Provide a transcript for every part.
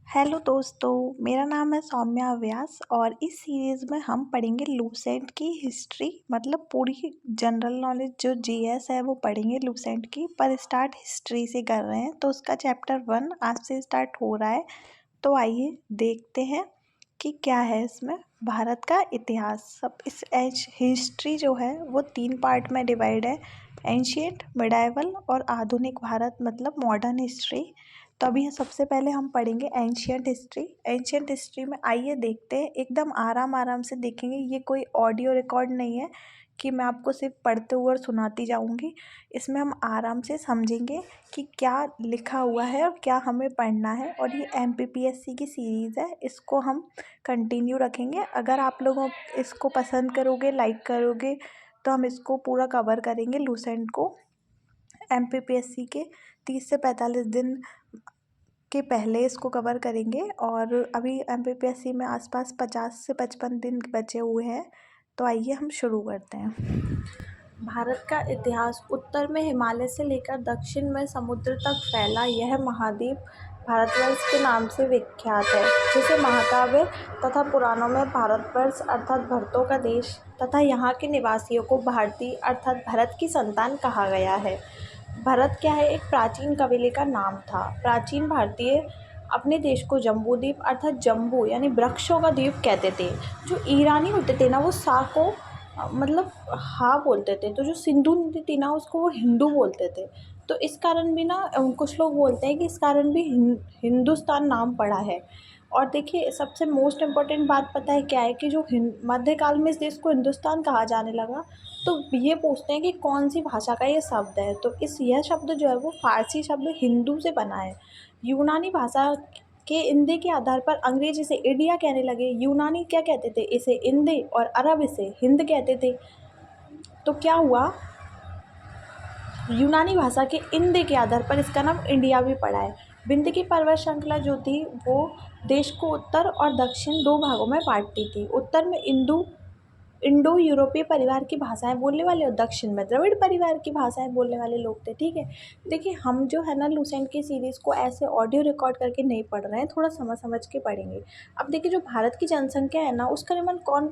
Hello दोस्तों, मेरा नाम है सौम्या व्यास और इस सीरीज़ में हम पढ़ेंगे लूसेंट की हिस्ट्री। मतलब पूरी जनरल नॉलेज जो जीएस है वो पढ़ेंगे लूसेंट की, पर स्टार्ट हिस्ट्री से कर रहे हैं। तो उसका चैप्टर 1 आज से स्टार्ट हो रहा है। तो आइए देखते हैं कि क्या है इसमें। भारत का इतिहास सब इस हिस्ट्री जो है वो 3 पार्ट में डिवाइड है। एंशिएंट, मिडाइवल और आधुनिक भारत मतलब मॉडर्न हिस्ट्री। तो अभी सबसे पहले हम पढ़ेंगे एंशियंट हिस्ट्री। एंशियंट हिस्ट्री में आइए देखते हैं, एकदम आराम आराम से देखेंगे। ये कोई ऑडियो रिकॉर्ड नहीं है कि मैं आपको सिर्फ पढ़ते हुए और सुनाती जाऊंगी। इसमें हम आराम से समझेंगे कि क्या लिखा हुआ है और क्या हमें पढ़ना है। और ये एमपीपीएससी की सीरीज़ है, इसको हम कंटिन्यू रखेंगे। अगर आप लोगों इसको पसंद करोगे, लाइक करोगे, तो हम इसको पूरा कवर करेंगे लूसेंट को एमपीपीएससी के 30 से 45 दिन के पहले इसको कवर करेंगे। और अभी एमपीपीएससी में आसपास 50 से 55 दिन बचे हुए हैं। तो आइए हम शुरू करते हैं। भारत का इतिहास उत्तर में हिमालय से लेकर दक्षिण में समुद्र तक फैला यह महाद्वीप भारतवर्ष के नाम से विख्यात है, जिसे महाकाव्य तथा पुराणों में भारतवर्ष अर्थात भरतों का देश तथा यहाँ के निवासियों को भारतीय अर्थात भरत की संतान कहा गया है। भरत क्या है, एक प्राचीन कबीले का नाम था। प्राचीन भारतीय अपने देश को जम्बूद्वीप अर्थात जम्बू यानी वृक्षों का द्वीप कहते थे। जो ईरानी होते थे ना वो सा को मतलब हा बोलते थे, तो जो सिंधु नदी थी ना उसको वो हिंदू बोलते थे। तो इस कारण भी ना कुछ लोग बोलते हैं कि इस कारण भी हिंदुस्तान नाम पड़ा है। और देखिए सबसे मोस्ट इम्पोर्टेंट बात पता है क्या है कि जो मध्यकाल में इस देश को हिंदुस्तान कहा जाने लगा, तो ये पूछते हैं कि कौन सी भाषा का ये शब्द है। तो यह शब्द जो है वो फारसी शब्द हिंदू से बना है। यूनानी भाषा के इंदे के आधार पर अंग्रेज इसे इंडिया कहने लगे। यूनानी क्या कहते थे, इसे इंदे, और अरब इसे हिंद कहते थे। तो क्या हुआ, यूनानी भाषा के इंदे के आधार पर इसका नाम इंडिया भी पड़ा है। विंध्य की पर्वत श्रृंखला जो थी वो देश को उत्तर और दक्षिण 2 भागों में बांटती थी। उत्तर में इंडो यूरोपीय परिवार की भाषाएं बोलने वाले और दक्षिण में द्रविड़ परिवार की भाषाएं बोलने वाले लोग थे। ठीक है, देखिए हम जो है ना लूसेंट की सीरीज़ को ऐसे ऑडियो रिकॉर्ड करके नहीं पढ़ रहे हैं, थोड़ा समझ समझ के पढ़ेंगे। अब देखिए जो भारत की जनसंख्या है ना उसका निर्माण कौन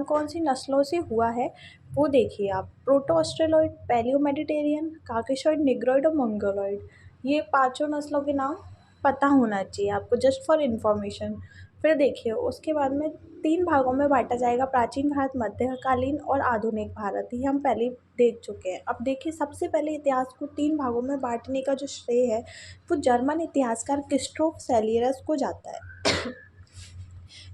कौन सी नस्लों से हुआ है वो देखिए आप। Proto australoid, paleo mediterranean, caucasoid, negroid और मंगोलॉइड। ये पांचों नस्लों के नाम पता होना चाहिए आपको, जस्ट फॉर इन्फॉर्मेशन। फिर देखिए उसके बाद में 3 भागों में बांटा जाएगा, प्राचीन भारत, मध्यकालीन और आधुनिक भारत। ये हम पहले देख चुके हैं। अब देखिए सबसे पहले इतिहास को 3 भागों में बांटने का जो श्रेय है वो जर्मन इतिहासकार क्रिस्टोफ सेलियरस को जाता है।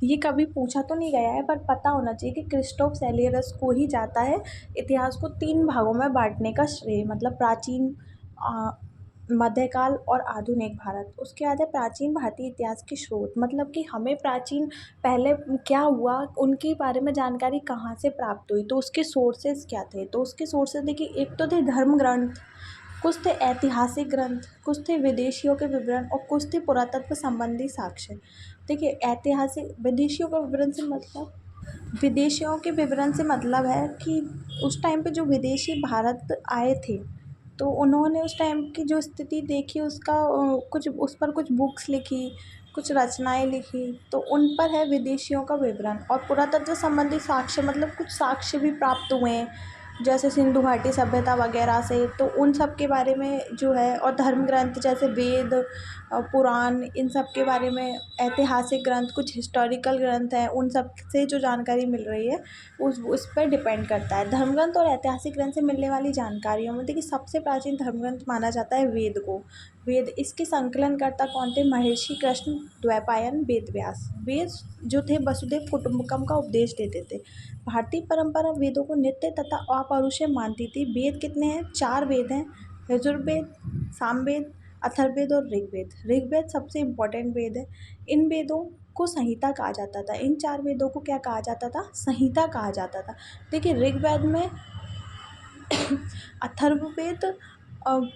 ये कभी पूछा तो नहीं गया है पर पता होना चाहिए कि क्रिस्टोफ सेलियरस को ही जाता है इतिहास को 3 भागों में बांटने का श्रेय। मतलब प्राचीन, मध्यकाल और आधुनिक भारत। उसके बाद है प्राचीन भारतीय इतिहास के स्रोत, मतलब कि हमें प्राचीन पहले क्या हुआ उनके बारे में जानकारी कहाँ से प्राप्त हुई, तो उसके सोर्सेज क्या थे। तो उसके सोर्सेज देखिए, एक तो थे धर्म ग्रंथ, कुछ थे ऐतिहासिक ग्रंथ, कुछ थे विदेशियों के विवरण और कुछ थे पुरातत्व संबंधी साक्ष्य। देखिए ऐतिहासिक विदेशियों का विवरण से मतलब, विदेशियों के विवरण से मतलब है कि उस टाइम पे जो विदेशी भारत आए थे तो उन्होंने उस टाइम की जो स्थिति देखी, उसका कुछ उस पर कुछ बुक्स लिखी, कुछ रचनाएं लिखी, तो उन पर है विदेशियों का विवरण। और पुरातत्व संबंधी साक्ष्य मतलब कुछ साक्ष्य भी प्राप्त हुए हैं जैसे सिंधु घाटी सभ्यता वगैरह से, तो उन सब के बारे में जो है। और धर्म ग्रंथ जैसे वेद, पुराण, इन सब के बारे में, ऐतिहासिक ग्रंथ, कुछ हिस्टोरिकल ग्रंथ हैं, उन सब से जो जानकारी मिल रही है उस पर डिपेंड करता है। धर्म ग्रंथ और ऐतिहासिक ग्रंथ से मिलने वाली जानकारियों में देखिए सबसे प्राचीन धर्म ग्रंथ माना जाता है वेद को। वेद, इसके संकलनकर्ता कौन थे, महर्षि कृष्ण द्वैपायन वेद व्यास। वेद जो थे वसुदेव कुटुंबकम का उपदेश देते थे। भारतीय परंपरा वेदों को नित्य तथा अपौरुषेय मानती थी। वेद कितने हैं, 4 वेद हैं, यजुर्वेद, सामवेद, अथर्ववेद और ऋग्वेद। ऋग्वेद सबसे इम्पोर्टेंट वेद है। इन वेदों को संहिता कहा जाता था। इन 4 वेदों को क्या कहा जाता था, संहिता कहा जाता था। देखिए ऋग्वेद में अथर्ववेद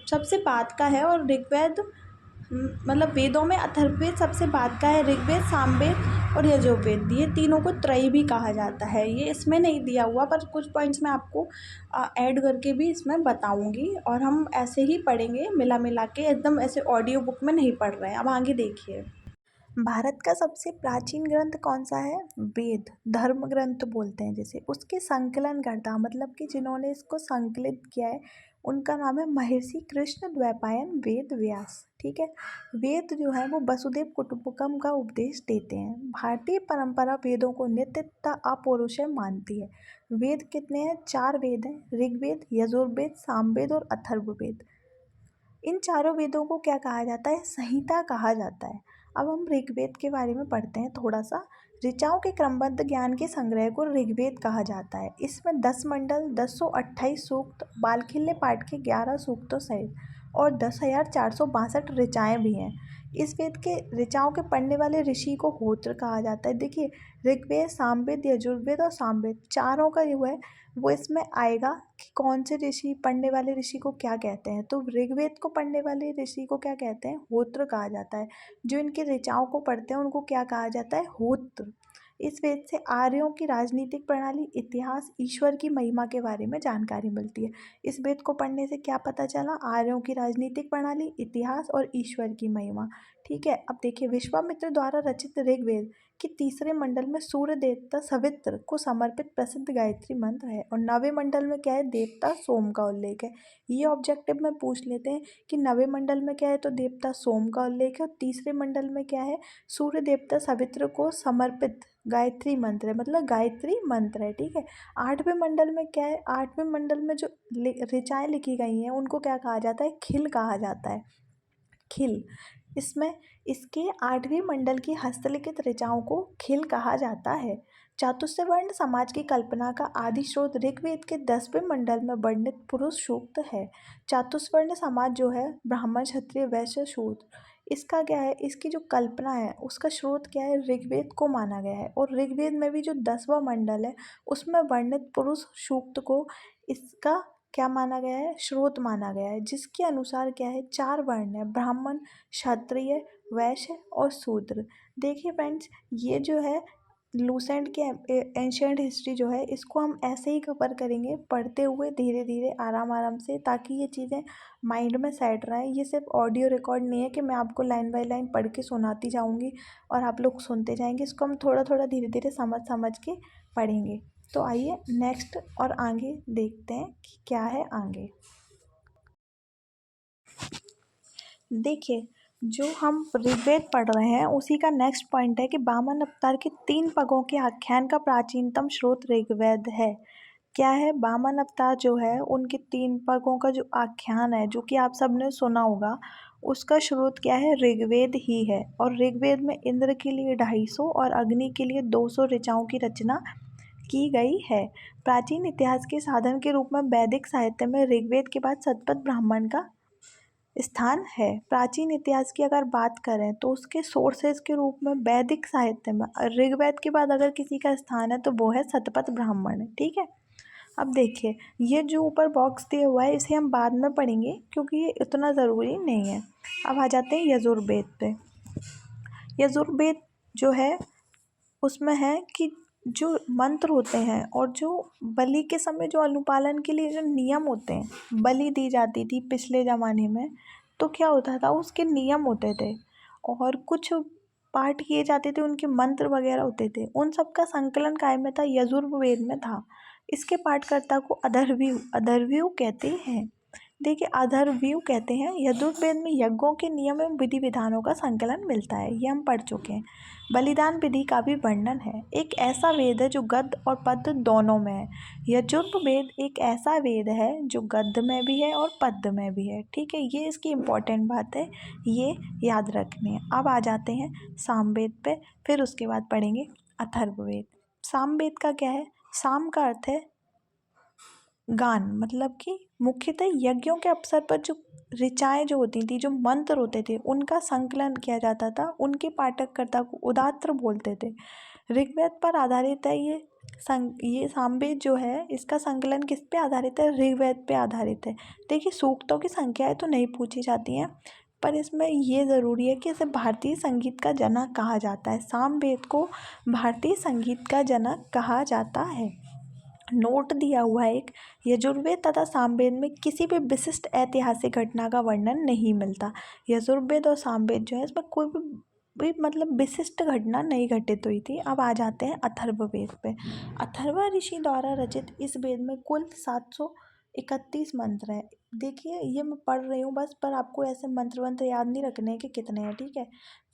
सबसे बाद का है और ऋग्वेद मतलब वेदों में अथर्ववेद सबसे बाद का है। ऋग्वेद, सामवेद और यजुर्वेद, ये तीनों को त्रयी भी कहा जाता है। ये इसमें नहीं दिया हुआ पर कुछ पॉइंट्स मैं आपको ऐड करके भी इसमें बताऊंगी। और हम ऐसे ही पढ़ेंगे मिला मिला के, एकदम ऐसे ऑडियो बुक में नहीं पढ़ रहे हैं। अब आगे देखिए, भारत का सबसे प्राचीन ग्रंथ कौन सा है? वेद, धर्म ग्रंथ बोलते हैं जिसे। उसके संकलनकर्ता मतलब कि जिन्होंने इसको संकलित किया है, उनका नाम है महर्षि कृष्ण द्वैपायन वेद व्यास। ठीक है। वेद जो है वो वसुदेव कुटुंबकम का उपदेश देते हैं। भारतीय परंपरा वेदों को नित्य तथा अपौरुषेय मानती है। वेद कितने हैं? 4 वेद हैं, ऋग्वेद, यजुर्वेद, सामवेद और अथर्ववेद। इन चारों वेदों को क्या कहा जाता है? संहिता कहा जाता है। अब हम ऋग्वेद के बारे में पढ़ते हैं थोड़ा सा। ऋचाओं के क्रमबद्ध ज्ञान के संग्रह को ऋग्वेद कहा जाता है। इसमें 10 मंडल, 1028 सूक्त, बालखिल्य पाठ के 11 सूक्तों सहित और 10,462 ऋचाएँ भी हैं। इस वेद के ऋचाओं के पढ़ने वाले ऋषि को होत्र कहा जाता है। देखिए, ऋग्वेद, सामवेद, यजुर्वेद और सामवेद चारों का जो है वो इसमें आएगा कि कौन से ऋषि, पढ़ने वाले ऋषि को क्या कहते हैं। तो ऋग्वेद को पढ़ने वाले ऋषि को क्या कहते हैं? होत्र कहा जाता है। जो इनके ऋचाओं को पढ़ते हैं उनको क्या कहा जाता है? होत्र। इस वेद से आर्यों की राजनीतिक प्रणाली, इतिहास, ईश्वर की महिमा के बारे में जानकारी मिलती है। इस वेद को पढ़ने से क्या पता चला? आर्यों की राजनीतिक प्रणाली, इतिहास और ईश्वर की महिमा। ठीक है। अब देखिए, विश्वामित्र द्वारा रचित ऋग्वेद कि तीसरे मंडल में सूर्य देवता सवित्र को समर्पित प्रसिद्ध गायत्री मंत्र है और नवे मंडल में क्या है? देवता सोम का उल्लेख है। ये ऑब्जेक्टिव में पूछ लेते हैं कि नवे मंडल में क्या है? तो देवता सोम का उल्लेख है। और तीसरे मंडल में क्या है? सूर्य देवता सवित्र को समर्पित गायत्री मंत्र है, मतलब गायत्री मंत्र है। ठीक है। आठवें मंडल में क्या है? आठवें मंडल में जो ऋचाएँ लिखी गई हैं उनको क्या कहा जाता है? खिल कहा जाता है। खिल। इसमें इसके 8वीं मंडल की हस्तलिखित ऋचाओं को खिल कहा जाता है। चातुर्य वर्ण समाज की कल्पना का आदि स्रोत ऋग्वेद के 10वें मंडल में वर्णित पुरुष सूक्त है। चातुर्य वर्ण समाज जो है ब्राह्मण, क्षत्रिय, वैश्य, शूद्र, इसका क्या है? इसकी जो कल्पना है उसका स्रोत क्या है? ऋग्वेद को माना गया है। और ऋग्वेद में भी जो 10वां मंडल है उसमें वर्णित पुरुष सूक्त को इसका क्या माना गया है? स्रोत माना गया है। जिसके अनुसार क्या है? 4 वर्ण है, ब्राह्मण, क्षत्रिय, वैश्य और शूद्र। देखिए फ्रेंड्स, ये जो है लूसेंट के एंशियंट हिस्ट्री जो है इसको हम ऐसे ही कवर करेंगे, पढ़ते हुए धीरे धीरे आराम आराम से, ताकि ये चीज़ें माइंड में सेट रहें। ये सिर्फ ऑडियो रिकॉर्ड नहीं है कि मैं आपको लाइन बाय लाइन पढ़ के सुनाती जाऊँगी और आप लोग सुनते जाएंगे। इसको हम थोड़ा थोड़ा धीरे धीरे समझ समझ के पढ़ेंगे। तो आइए नेक्स्ट और आगे देखते हैं कि क्या है आगे। देखिए, जो हम ऋग्वेद पढ़ रहे हैं उसी का नेक्स्ट पॉइंट है कि वामन अवतार के 3 पगों के आख्यान का प्राचीनतम स्रोत ऋग्वेद है। क्या है? वामन अवतार जो है उनके 3 पगों का जो आख्यान है, जो कि आप सबने सुना होगा, उसका स्रोत क्या है? ऋग्वेद ही है। और ऋग्वेद में इंद्र के लिए 250 और अग्नि के लिए 200 ऋचाओं की रचना की गई है। प्राचीन इतिहास के साधन के रूप में वैदिक साहित्य में ऋग्वेद के बाद शतपथ ब्राह्मण का स्थान है। प्राचीन इतिहास की अगर बात करें तो उसके सोर्सेज के रूप में वैदिक साहित्य में ऋग्वेद के बाद अगर किसी का स्थान है तो वो है शतपथ ब्राह्मण। ठीक है। अब देखिए, ये जो ऊपर बॉक्स दिया हुआ है इसे हम बाद में पढ़ेंगे क्योंकि ये इतना ज़रूरी नहीं है। अब आ जाते हैं यजुर्वेद पे। यजुर्वेद जो है उसमें है कि जो मंत्र होते हैं और जो बलि के समय जो अनुपालन के लिए जो नियम होते हैं, बलि दी जाती थी पिछले ज़माने में, तो क्या होता था? उसके नियम होते थे और कुछ पाठ किए जाते थे, उनके मंत्र वगैरह होते थे। उन सब का संकलन काय में था? यजुर्वेद में था। इसके पाठकर्ता को अथर्वयु अथर्वयु कहते हैं। देखिए, अथर्वयु कहते हैं। यजुर्वेद में यज्ञों के नियम एवं विधि विधानों का संकलन मिलता है, ये हम पढ़ चुके हैं। बलिदान विधि का भी वर्णन है। एक ऐसा वेद है जो गद्य और पद्य दोनों में है। यजुर्वेद एक ऐसा वेद है जो गद्य में भी है और पद्य में भी है। ठीक है, ये इसकी इम्पोर्टेंट बात है, ये याद रखनी है। अब आ जाते हैं सामवेद पे, फिर उसके बाद पढ़ेंगे अथर्ववेद। सामवेद का क्या है? साम का अर्थ है गान, मतलब कि मुख्यतः यज्ञों के अवसर पर जो ऋचाएँ जो होती थी, जो मंत्र होते थे, उनका संकलन किया जाता था। उनके पाठककर्ता को उदात्त बोलते थे। ऋग्वेद पर आधारित है ये सामवेद जो है, इसका संकलन किस पे आधारित है? ऋग्वेद पे आधारित है। देखिए, सूक्तों की संख्याएँ तो नहीं पूछी जाती हैं, पर इसमें ये ज़रूरी है कि इसे भारतीय संगीत का जनक कहा जाता है। सामवेद को भारतीय संगीत का जनक कहा जाता है। नोट दिया हुआ है एक, यजुर्वेद तथा सामवेद में किसी भी विशिष्ट ऐतिहासिक घटना का वर्णन नहीं मिलता। यजुर्वेद और सामवेद जो है इसमें कोई भी वे मतलब विशिष्ट घटना नहीं घटित हुई थी। अब आ जाते हैं अथर्ववेद पे। अथर्व ऋषि द्वारा रचित इस वेद में कुल 731 मंत्र हैं। देखिए ये मैं पढ़ रही हूँ बस, पर आपको ऐसे मंत्र वंत्र याद नहीं रखने हैं कि कितने हैं, ठीक है।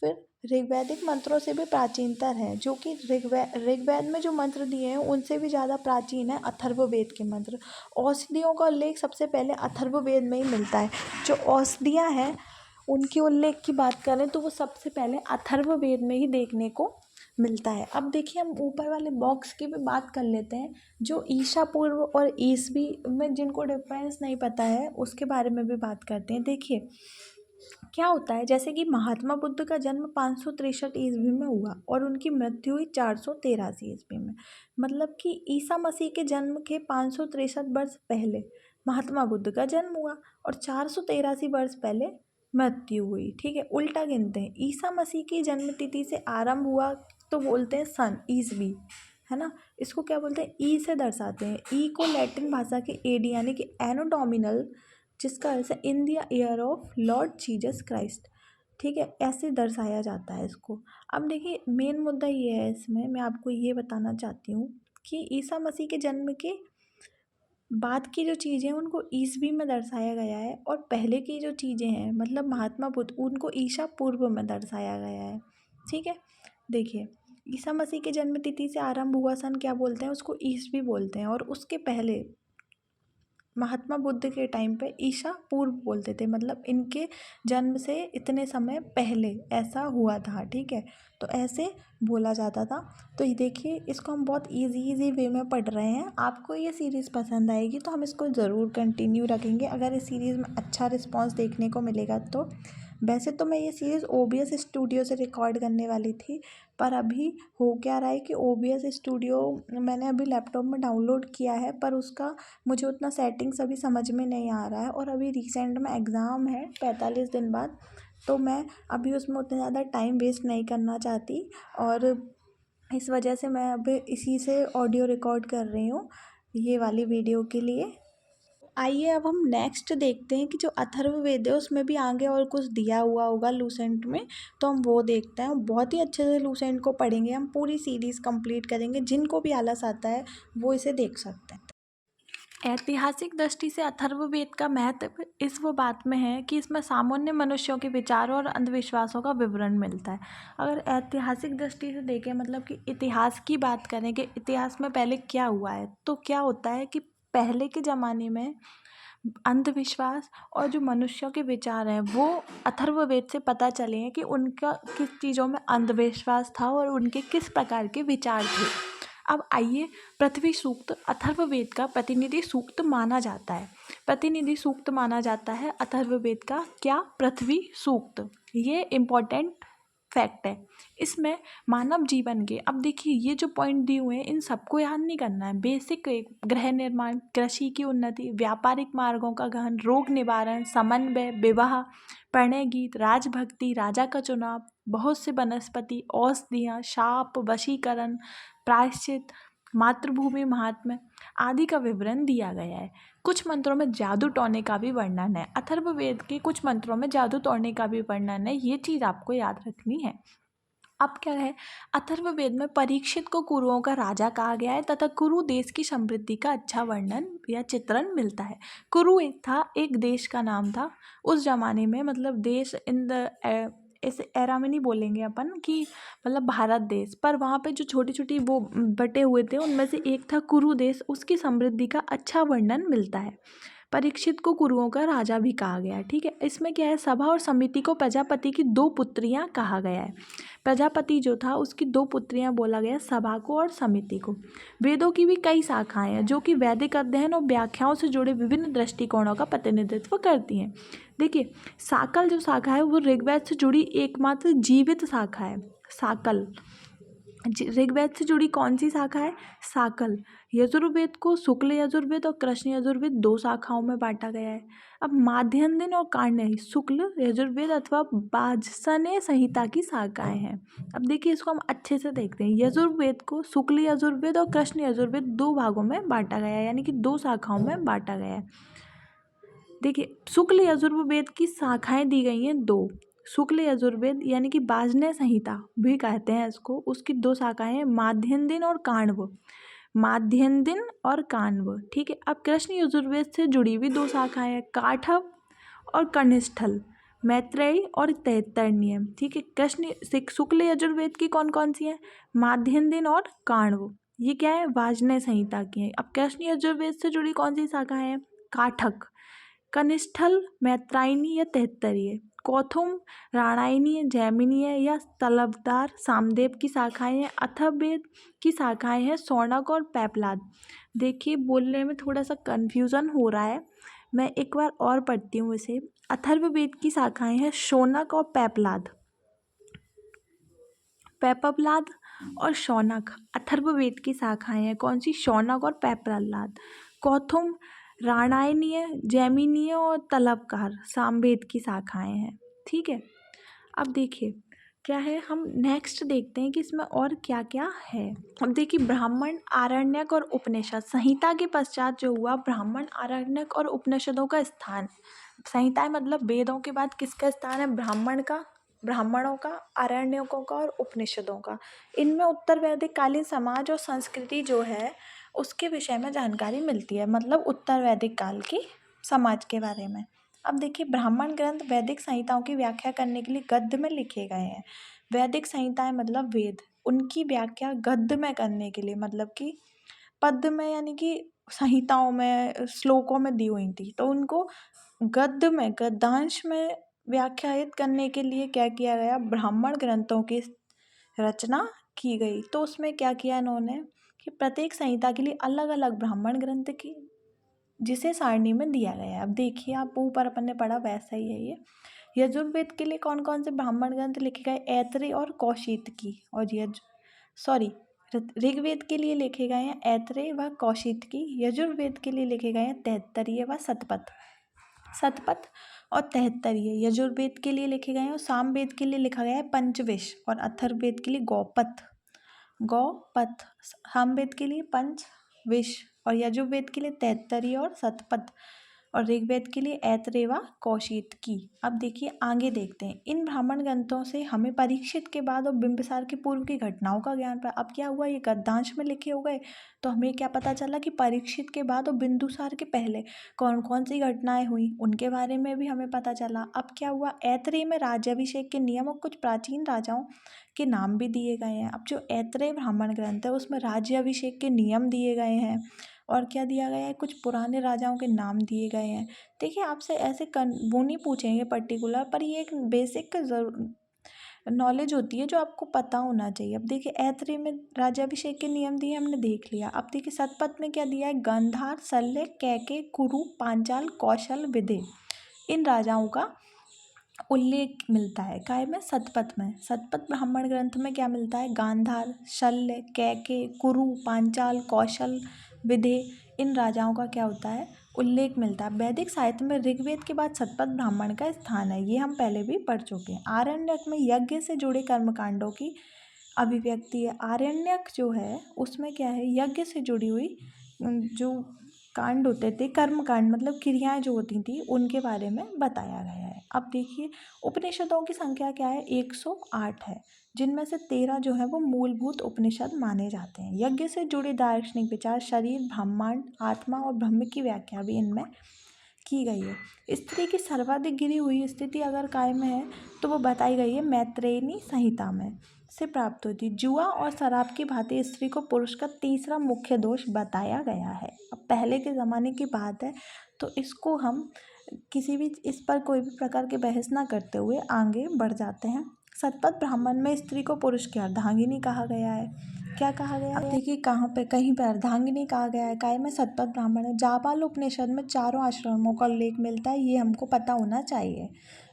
फिर ऋग्वैदिक मंत्रों से भी प्राचीनतर है, जो कि ऋग्वेद में जो मंत्र दिए हैं उनसे भी ज़्यादा प्राचीन है अथर्ववेद के मंत्र। औषधियों का उल्लेख सबसे पहले अथर्ववेद में ही मिलता है। जो औषधियाँ हैं उनके उल्लेख की बात करें तो वो सबसे पहले अथर्ववेद में ही देखने को मिलता है। अब देखिए हम ऊपर वाले बॉक्स की भी बात कर लेते हैं। जो ईसा पूर्व और ईसवी में जिनको डिफरेंस नहीं पता है उसके बारे में भी बात करते हैं। देखिए क्या होता है, जैसे कि महात्मा बुद्ध का जन्म 563 ईस्वी में हुआ और उनकी मृत्यु हुई 483 ईस्वी में। मतलब कि ईसा मसीह के जन्म के 563 वर्ष पहले महात्मा बुद्ध का जन्म हुआ और 483 वर्ष पहले मृत्यु हुई, ठीक है। उल्टा गिनते हैं, ईसा मसीह की जन्म तिथि से आरंभ हुआ तो बोलते हैं सन, ईस्वी, है ना। इसको क्या बोलते हैं, ई से दर्शाते हैं। ई को लैटिन भाषा के एडी यानी कि एनो डोमिनल, जिसका अर्थ है in the year of Lord Jesus Christ, ठीक है, ऐसे दर्शाया जाता है इसको। अब देखिए मेन मुद्दा ये है, इसमें मैं आपको ये बताना चाहती हूँ कि ईसा मसीह के जन्म के बाद की जो चीज़ें हैं उनको ईसवी में दर्शाया गया है और पहले की जो चीज़ें हैं मतलब महात्मा बुद्ध उनको ईसा पूर्व में दर्शाया गया है, ठीक है। देखिए ईसा मसीह के जन्म तिथि से आरंभ हुआ सन क्या बोलते हैं, उसको ईसवी बोलते हैं, और उसके पहले महात्मा बुद्ध के टाइम पे ईसा पूर्व बोलते थे, मतलब इनके जन्म से इतने समय पहले ऐसा हुआ था, ठीक है। तो ऐसे बोला जाता था। तो ये देखिए इसको हम बहुत इजी वे में पढ़ रहे हैं। आपको ये सीरीज़ पसंद आएगी तो हम इसको ज़रूर कंटिन्यू रखेंगे अगर इस सीरीज़ में अच्छा रिस्पॉन्स देखने को मिलेगा तो। वैसे तो मैं ये सीरीज़ OBS स्टूडियो से रिकॉर्ड करने वाली थी, पर अभी हो क्या रहा है कि OBS स्टूडियो मैंने अभी लैपटॉप में डाउनलोड किया है, पर उसका मुझे उतना सेटिंग्स अभी समझ में नहीं आ रहा है, और अभी रिसेंट में एग्ज़ाम है 45 दिन बाद, तो मैं अभी उसमें उतना ज़्यादा टाइम वेस्ट नहीं करना चाहती, और इस वजह से मैं अभी इसी से ऑडियो रिकॉर्ड कर रही हूँ ये वाली वीडियो के लिए। आइए अब हम नेक्स्ट देखते हैं कि जो अथर्ववेद है उसमें भी आगे और कुछ दिया हुआ होगा लूसेंट में, तो हम वो देखते हैं। बहुत ही अच्छे से लूसेंट को पढ़ेंगे, हम पूरी सीरीज़ कंप्लीट करेंगे। जिनको भी आलस आता है वो इसे देख सकते हैं। ऐतिहासिक दृष्टि से अथर्ववेद का महत्व इस वो बात में है कि इसमें सामान्य मनुष्यों के विचारों और अंधविश्वासों का विवरण मिलता है। अगर ऐतिहासिक दृष्टि से देखें मतलब कि इतिहास की बात करें कि इतिहास में पहले क्या हुआ है, तो क्या होता है कि पहले के ज़माने में अंधविश्वास और जो मनुष्यों के विचार हैं वो अथर्ववेद से पता चले हैं कि उनका किस चीज़ों में अंधविश्वास था और उनके किस प्रकार के विचार थे। अब आइए, पृथ्वी सूक्त अथर्ववेद का प्रतिनिधि सूक्त माना जाता है। प्रतिनिधि सूक्त माना जाता है अथर्ववेद का क्या, पृथ्वी सूक्त। ये इम्पोर्टेंट फैक्ट है। इसमें मानव जीवन के, अब देखिए ये जो पॉइंट दिए हुए हैं इन सबको याद नहीं करना है। बेसिक गृह निर्माण, कृषि की उन्नति, व्यापारिक मार्गों का गहन, रोग निवारण, समन्वय, विवाह, प्रणय गीत, राजभक्ति, राजा का चुनाव, बहुत से वनस्पति, औषधियाँ, शाप, वशीकरण, प्रायश्चित, मातृभूमि महात्म्य आदि का विवरण दिया गया है। कुछ मंत्रों में जादू टोने का भी वर्णन है। अथर्ववेद के कुछ मंत्रों में जादू टोने का भी वर्णन है, ये चीज़ आपको याद रखनी है। अब क्या है, अथर्ववेद में परीक्षित को कुरुओं का राजा कहा गया है तथा कुरु देश की समृद्धि का अच्छा वर्णन या चित्रण मिलता है। कुरु एक देश का नाम था उस जमाने में, मतलब देश इन द इस एरा में नहीं बोलेंगे अपन कि मतलब भारत देश, पर वहाँ पे जो छोटी छोटी वो बटे हुए थे उनमें से एक था कुरु देश, उसकी समृद्धि का अच्छा वर्णन मिलता है। परीक्षित को कुरुओं का राजा भी कहा गया है, ठीक है। इसमें क्या है, सभा और समिति को प्रजापति की 2 पुत्रियां कहा गया है। प्रजापति जो था उसकी 2 पुत्रियां बोला गया, सभा को और समिति को। वेदों की भी कई शाखाएं हैं जो कि वैदिक अध्ययन और व्याख्याओं से जुड़े विभिन्न दृष्टिकोणों का प्रतिनिधित्व करती हैं। देखिए साकल जो शाखा है वो ऋग्वेद से जुड़ी एकमात्र जीवित शाखा है। साकल ऋग्वेद से जुड़ी कौन सी शाखा है, साकल। यजुर्वेद को शुक्ल यजुर्वेद और कृष्ण यजुर्वेद 2 शाखाओं में बांटा गया है। अब माध्यन्दिन और काण्य शुक्ल यजुर्वेद अथवा वाजसनेय संहिता की शाखाएं हैं। अब देखिए इसको हम अच्छे से देखते हैं। यजुर्वेद को शुक्ल यजुर्वेद और कृष्ण यजुर्वेद 2 भागों में बांटा गया है, यानी कि 2 शाखाओं में बांटा गया है। देखिए शुक्ल यजुर्वेद की शाखाएं दी गई हैं 2। शुक्ल यजुर्वेद यानी कि वाजपेयी संहिता भी कहते हैं इसको, उसकी 2 शाखाएं हैं, माध्यन्दिन और काण्व। माध्यन्दिन और काण्व, ठीक है। अब कृष्ण यजुर्वेद से जुड़ी हुई 2 शाखाएं हैं, काठव और कनिष्ठल, मैत्रेयी और तैत्तरीय, ठीक है। कृष्ण शुक्ल यजुर्वेद की कौन कौन सी हैं, माध्यन्दिन और काण्व, ये क्या है, वाजपेयी संहिता की है। अब कृष्ण यजुर्वेद से जुड़ी कौन सी शाखा है, काठक, कनिष्ठल, मैत्रायणी या तैत्तरीय, कौथुम, राणायनीय, जैमिनीय या तलवदार, सामदेव की शाखाएं हैं। अथर्ववेद की शाखाएं हैं शौनक और पैपलाद। देखिए बोलने में थोड़ा सा कन्फ्यूज़न हो रहा है, मैं एक बार और पढ़ती हूँ इसे। अथर्ववेद की शाखाएं हैं शौनक और पैपलाद, पैपलाद और शौनक अथर्ववेद की शाखाएं हैं। कौन सी, शौनक और पैपलाद। कौथुम, राणायनीय, जैमिनीय और तलवकार सामवेद की शाखाएं हैं, ठीक है। अब देखिए क्या है, हम नेक्स्ट देखते हैं कि इसमें और क्या क्या है। अब देखिए ब्राह्मण, आरण्यक और उपनिषद। संहिता के पश्चात जो हुआ, ब्राह्मण, आरण्यक और उपनिषदों का स्थान। संहिताएं मतलब वेदों के बाद किसका स्थान है, ब्राह्मण का, ब्राह्मणों का, आरण्यकों का और उपनिषदों का। इनमें उत्तर वैदिक कालीन समाज और संस्कृति जो है उसके विषय में जानकारी मिलती है, मतलब उत्तर वैदिक काल की समाज के बारे में। अब देखिए ब्राह्मण ग्रंथ वैदिक संहिताओं की व्याख्या करने के लिए गद्य में लिखे गए हैं। वैदिक संहिताएं मतलब वेद, उनकी व्याख्या गद्य में करने के लिए, मतलब कि पद्य में यानी कि संहिताओं में, श्लोकों में दी हुई थी, तो उनको गद्य में, गद्यांश में व्याख्यायित करने के लिए क्या किया गया, ब्राह्मण ग्रंथों की रचना की गई। तो उसमें क्या किया इन्होंने कि प्रत्येक संहिता के लिए अलग अलग ब्राह्मण ग्रंथ की, जिसे सारणी में दिया गया है। अब देखिए आप ऊपर अपन ने पढ़ा वैसा ही है ये। यजुर्वेद के लिए कौन कौन से ब्राह्मण ग्रंथ लिखे गए, ऐत्रेय और कौशितकी, और ऋग्वेद के लिए लिखे गए हैं ऐत्रेय व कौशितकी। यजुर्वेद के लिए लिखे गए हैं तैत्तरीय व शतपथ और तैत्तरीय यजुर्वेद के लिए लिखे गए हैं, और सामवेद के लिए लिखा गया है पंचविश, और अथर्ववेद के लिए गौपथ, सामवेद के लिए पंचविश और यजुर्वेद के लिए तैत्तरीय और शतपथ, और ऋग्वेद के लिए ऐत्रेय व कौशितकी। अब देखिए आगे देखते हैं, इन ब्राह्मण ग्रंथों से हमें परीक्षित के बाद और बिंबिसार के पूर्व की घटनाओं का ज्ञान प्राप्त। अब क्या हुआ, ये गद्यांश में लिखे हो गए, तो हमें क्या पता चला कि परीक्षित के बाद और बिंदुसार के पहले कौन कौन सी घटनाएं हुई, उनके बारे में भी हमें पता चला। अब क्या हुआ, ऐत्रेय में राज्याभिषेक के नियम और कुछ प्राचीन राजाओं के नाम भी दिए गए हैं। अब जो ऐत्रेय ब्राह्मण ग्रंथ है उसमें राज्याभिषेक के नियम दिए गए हैं, और क्या दिया गया है, कुछ पुराने राजाओं के नाम दिए गए हैं। देखिए आपसे ऐसे वो नहीं पूछेंगे पर्टिकुलर, पर ये एक बेसिक नॉलेज होती है जो आपको पता होना चाहिए। अब देखिए ऐत्रेय में राज्याभिषेक के नियम दिए हमने देख लिया। अब देखिए शतपथ में क्या दिया है, गांधार, शल्य, कैके, कुरु, पांचाल, कौशल, विदे, इन राजाओं का उल्लेख मिलता है। काय में, शतपथ में। शतपथ ब्राह्मण ग्रंथ में क्या मिलता है, गांधार, शल्य, कैके, कुरु, पांचाल, कौशल, विदे, इन राजाओं का क्या होता है, उल्लेख मिलता है। वैदिक साहित्य में ऋग्वेद के बाद शतपथ ब्राह्मण का स्थान है, ये हम पहले भी पढ़ चुके हैं। आरण्यक में यज्ञ से जुड़े कर्मकांडों की अभिव्यक्ति है। आरण्यक जो है उसमें क्या है, यज्ञ से जुड़ी हुई जो कांड होते थे, कर्म कांड मतलब क्रियाएं जो होती थी, उनके बारे में बताया गया है। अब देखिए उपनिषदों की संख्या क्या है, 108 है, जिनमें से 13 जो है वो मूलभूत उपनिषद माने जाते हैं। यज्ञ से जुड़े दार्शनिक विचार, शरीर, ब्रह्मांड, आत्मा और ब्रह्म की व्याख्या भी इनमें की गई है। स्त्री की सर्वाधिक गिरी हुई स्थिति अगर कायम है तो वो बताई गई है मैत्रेयी संहिता में से प्राप्त होती। जुआ और शराब की भांति स्त्री को पुरुष का तीसरा मुख्य दोष बताया गया है। अब पहले के ज़माने की बात है, तो इसको हम किसी भी इस पर कोई भी प्रकार के बहस ना करते हुए आगे बढ़ जाते हैं। शतपथ ब्राह्मण में स्त्री को पुरुष की अर्धांगिनी कहा गया है। क्या कहा गया है, अब देखिए कहाँ पे, कहीं पर अर्धांगिनी कहा गया है, काय में, शतपथ ब्राह्मण है। जाबाल उपनिषद में चारों आश्रमों का उल्लेख मिलता है, ये हमको पता होना चाहिए।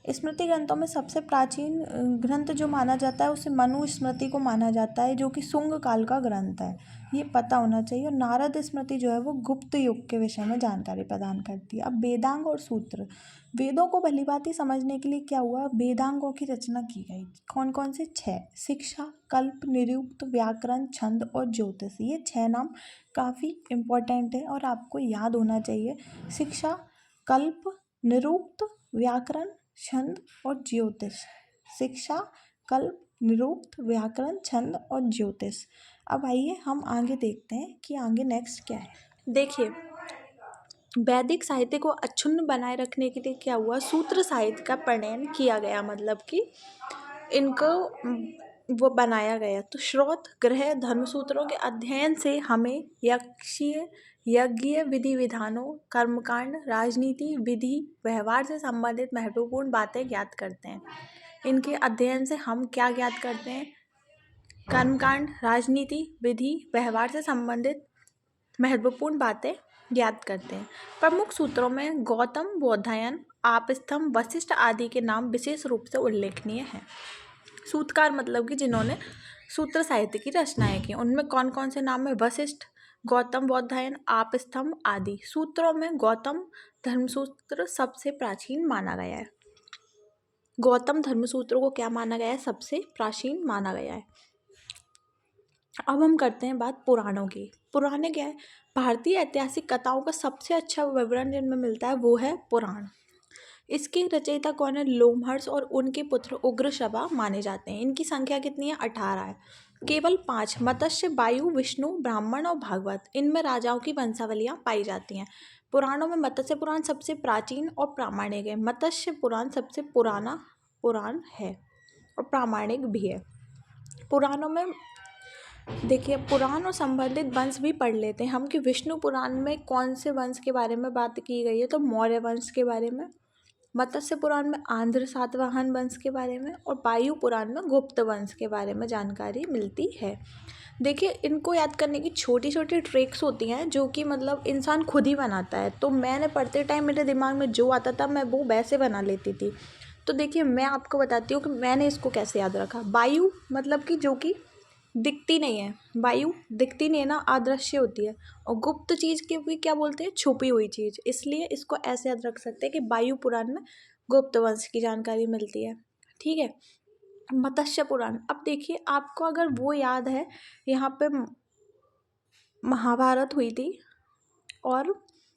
स्मृति ग्रंथों में सबसे प्राचीन ग्रंथ जो माना जाता है उसे मनु स्मृति को माना जाता है, जो कि शुंग काल का ग्रंथ है, ये पता होना चाहिए। और नारद स्मृति जो है वो गुप्त युग के विषय में जानकारी प्रदान करती है। अब वेदांग और सूत्र, वेदों को भलीभांति समझने के लिए क्या हुआ, वेदांगों की रचना की गई। कौन कौन से, 6, शिक्षा, कल्प, निरुक्त, व्याकरण, छंद और ज्योतिष। ये 6 नाम काफ़ी इम्पोर्टेंट है और आपको याद होना चाहिए। शिक्षा, कल्प, निरुक्त, व्याकरण, छंद और ज्योतिष, शिक्षा, कल्प, निरुक्त, व्याकरण, छंद और ज्योतिष। अब आइए हम आगे देखते हैं कि आगे नेक्स्ट क्या है। देखिए, वैदिक साहित्य को अक्षुण्ण बनाए रखने के लिए क्या हुआ, सूत्र साहित्य का प्रणयन किया गया, मतलब कि इनको वो बनाया गया। तो स्रोत ग्रह धर्मसूत्रों के अध्ययन से हमें यक्षीय यज्ञीय विधि विधानों, कर्मकांड, राजनीति, विधि व्यवहार से संबंधित महत्वपूर्ण बातें ज्ञात करते हैं। इनके अध्ययन से हम क्या ज्ञात करते हैं, कर्मकांड, राजनीति, विधि व्यवहार से संबंधित महत्वपूर्ण बातें ज्ञात करते हैं। प्रमुख सूत्रों में गौतम, बोधायन, आपस्तंभ, वशिष्ठ आदि के नाम विशेष रूप से उल्लेखनीय हैं। सूत्रकार मतलब कि जिन्होंने सूत्र साहित्य की रचनाएं की, उनमें कौन कौन से नाम है, वशिष्ठ, गौतम, बोधायन, आपस्तंभ आदि। सूत्रों में गौतम धर्मसूत्र सबसे प्राचीन माना गया है। गौतम धर्मसूत्र को क्या माना गया है, सबसे प्राचीन माना गया है। अब हम करते हैं बात पुराणों की। पुराने क्या है, भारतीय ऐतिहासिक कथाओं का सबसे अच्छा विवरण जिनमें मिलता है वो है पुराण। इसके रचयिता कौन है, लोमहर्ष और उनके पुत्र उग्रश्रवा माने जाते हैं। इनकी संख्या कितनी है, 18 है। केवल 5 मत्स्य, वायु, विष्णु, ब्राह्मण और भागवत, इनमें राजाओं की वंशावलियां पाई जाती हैं। पुराणों में मत्स्य पुराण सबसे प्राचीन और प्रामाणिक है। मत्स्य पुराण सबसे पुराना पुराण है और प्रामाणिक भी है। पुराणों में देखिए, पुराण और संबंधित वंश भी पढ़ लेते हैं हम कि विष्णु पुराण में कौन से वंश के बारे में बात की गई है, तो मौर्य वंश के बारे में। मत्स्य पुराण में आंध्र सातवाहन वंश के बारे में और वायु पुराण में गुप्त वंश के बारे में जानकारी मिलती है। देखिए, इनको याद करने की छोटी छोटी ट्रिक्स होती हैं जो कि मतलब इंसान खुद ही बनाता है। तो मैंने पढ़ते टाइम मेरे दिमाग में जो आता था मैं वो वैसे बना लेती थी। तो देखिए, मैं आपको बताती हूँ कि मैंने इसको कैसे याद रखा। वायु मतलब कि जो कि दिखती नहीं है, वायु दिखती नहीं है ना, अदृश्य होती है। और गुप्त चीज़ की भी क्या बोलते हैं, छुपी हुई चीज़। इसलिए इसको ऐसे याद रख सकते हैं कि वायु पुराण में गुप्त वंश की जानकारी मिलती है। ठीक है। मत्स्य पुराण, अब देखिए आपको अगर वो याद है, यहाँ पे महाभारत हुई थी और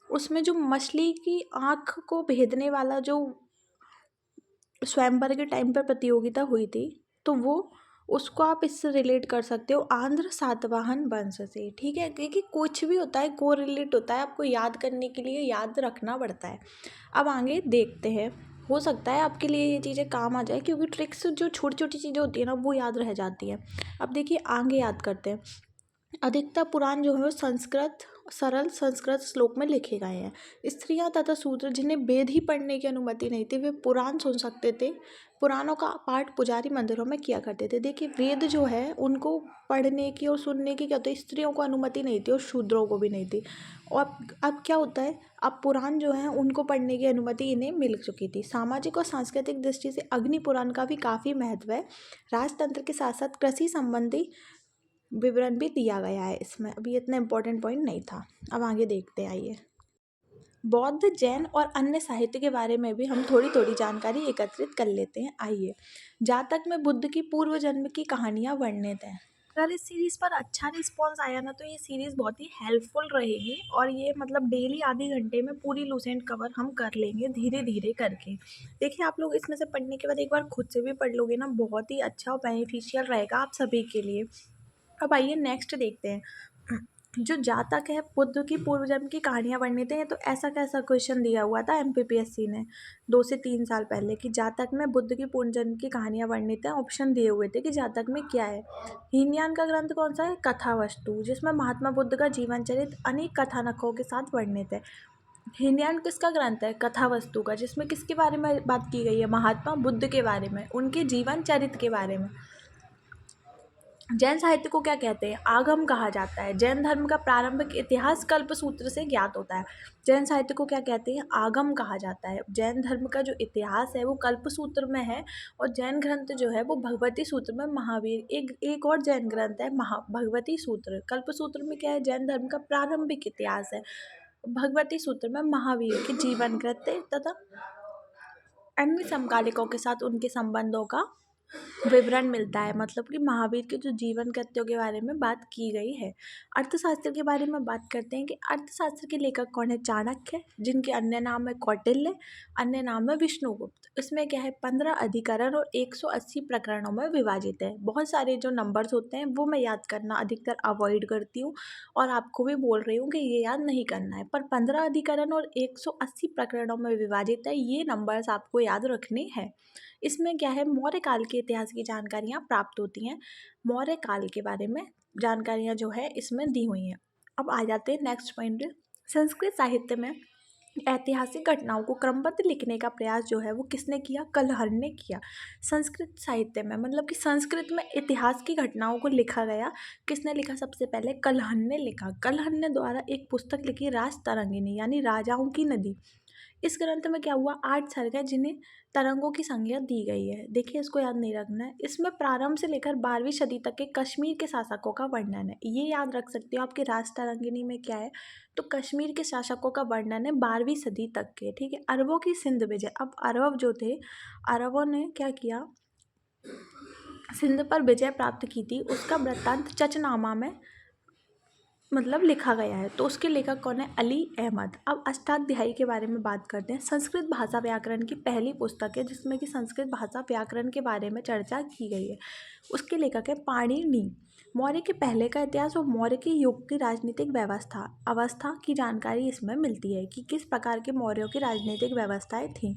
उसमें जो मछली की आँख को भेदने वाला जो स्वयंवर के टाइम पर प्रतियोगिता हुई थी, तो वो उसको आप इससे रिलेट कर सकते हो आंध्र सातवाहन वंश से। ठीक है, क्योंकि कुछ भी होता है को रिलेट होता है, आपको याद करने के लिए याद रखना पड़ता है। अब आगे देखते हैं, हो सकता है आपके लिए ये चीज़ें काम आ जाए, क्योंकि ट्रिक्स जो छोटी छोटी चीज़ें होती है ना वो याद रह जाती हैं। अब देखिए आगे याद करते हैं। अधिकतर पुराण जो है वो सरल संस्कृत श्लोक में लिखे गए हैं। स्त्रियां तथा शूद्र जिन्हें वेद ही पढ़ने की अनुमति नहीं थी, वे पुराण सुन सकते थे। पुराणों का पाठ पुजारी मंदिरों में किया करते थे। देखिए, वेद जो है उनको पढ़ने की और सुनने की क्या होती है, स्त्रियों को अनुमति नहीं थी और शूद्रों को भी नहीं थी। और अब क्या होता है, अब पुराण जो है उनको पढ़ने की अनुमति इन्हें मिल चुकी थी। सामाजिक और सांस्कृतिक दृष्टि से अग्नि पुराण का भी काफ़ी महत्व है। राजतंत्र के साथ साथ कृषि संबंधी विवरण भी दिया गया है इसमें। अभी इतना इम्पोर्टेंट पॉइंट नहीं था। अब आगे देखते हैं, आइए। बौद्ध, जैन और अन्य साहित्य के बारे में भी हम थोड़ी थोड़ी जानकारी एकत्रित कर लेते हैं, आइए। जातक में बुद्ध की पूर्व जन्म की कहानियाँ वर्णित हैं। अगर इस सीरीज़ पर अच्छा रिस्पॉन्स आया ना, तो ये सीरीज़ बहुत ही हेल्पफुल रहेगी और ये मतलब डेली आधे घंटे में पूरी लूसेंट कवर हम कर लेंगे धीरे धीरे करके। देखिए, आप लोग इसमें से पढ़ने के बाद एक बार खुद से भी पढ़ लोगे ना, बहुत ही अच्छा और बेनिफिशियल रहेगा आप सभी के लिए। अब आइए नेक्स्ट देखते हैं। जो जातक है बुद्ध की पूर्व जन्म की कहानियाँ वर्णित हैं, तो ऐसा कैसा क्वेश्चन दिया हुआ था एमपीपीएससी ने 2 से 3 साल पहले कि जातक में बुद्ध की पूर्व जन्म की कहानियाँ वर्णित हैं। ऑप्शन दिए हुए थे कि जातक में क्या है। हीनयान का ग्रंथ कौन सा है, कथा वस्तु, जिसमें महात्मा बुद्ध का जीवन चरित्र अनेक कथानकों के साथ वर्णित है। हीनयान किसका ग्रंथ है, कथा वस्तु का, जिसमें किसके बारे में बात की गई है, महात्मा बुद्ध के बारे में, उनके जीवन चरित्र के बारे में। जैन साहित्य को क्या कहते हैं, आगम कहा जाता है। जैन धर्म का प्रारंभिक इतिहास कल्पसूत्र से ज्ञात होता है। जैन साहित्य को क्या कहते हैं, आगम कहा जाता है। जैन धर्म का जो इतिहास है वो कल्पसूत्र में है और जैन ग्रंथ जो है वो भगवती सूत्र में महावीर, एक और जैन ग्रंथ है भगवती सूत्र। कल्पसूत्र में क्या है, जैन धर्म का प्रारंभिक इतिहास है। भगवती सूत्र में महावीर के जीवन कृत्य तथा अन्य समकालिकों के साथ उनके संबंधों का विवरण मिलता है, मतलब कि महावीर के जो जीवन कृत्यों के बारे में बात की गई है। अर्थशास्त्र के बारे में बात करते हैं कि अर्थशास्त्र के लेखक कौन है? चाणक्य, जिनके अन्य नाम है कौटिल्य, अन्य नाम है विष्णुगुप्त। इसमें क्या है, 15 अधिकरण और 180 प्रकरणों में विभाजित है। बहुत सारे जो नंबर्स होते हैं वो मैं याद करना अधिकतर अवॉइड करती हूँ और आपको भी बोल रही हूँ कि ये याद नहीं करना है, पर 15 अधिकरण और 180 प्रकरणों में विभाजित है, ये नंबर्स आपको याद रखने हैं। इसमें क्या है, मौर्य काल के इतिहास की जानकारियाँ प्राप्त होती हैं। मौर्य काल के बारे में जानकारियाँ जो है इसमें दी हुई हैं। अब आ जाते हैं नेक्स्ट पॉइंट पे। संस्कृत साहित्य में ऐतिहासिक घटनाओं को क्रमबद्ध लिखने का प्रयास जो है वो किसने किया? कलहर ने किया। संस्कृत साहित्य में, मतलब कि संस्कृत में इतिहास की घटनाओं को लिखा गया, किसने लिखा? सबसे पहले कलहन ने लिखा। कलहन ने द्वारा एक पुस्तक लिखी, राजतरंगिणी यानी राजाओं की नदी। इस ग्रंथ में क्या हुआ? 8 सर्ग है जिन्हें तरंगों की संज्ञा दी गई है। देखिए, इसको याद नहीं रखना है। इसमें प्रारंभ से लेकर 12वीं सदी तक के कश्मीर के शासकों का वर्णन है। ये याद रख सकते हो आपके राजतरंगिणी में क्या है, तो कश्मीर के शासकों का वर्णन है 12वीं सदी तक के। ठीक है। अरबों की सिंध विजय। अब अरब जो थे, अरबों ने क्या किया, सिंध पर विजय प्राप्त की थी, उसका वृत्तांत चचनामा में मतलब लिखा गया है। तो उसके लेखक कौन है? अली अहमद। अब अष्टाध्यायी के बारे में बात करते हैं। संस्कृत भाषा व्याकरण की पहली पुस्तक है जिसमें कि संस्कृत भाषा व्याकरण के बारे में चर्चा की गई है। उसके लेखक है पाणिनि। मौर्य के पहले का इतिहास और मौर्य के युग की राजनीतिक अवस्था की जानकारी इसमें मिलती है कि किस प्रकार के मौर्यों की राजनीतिक व्यवस्थाएं थीं,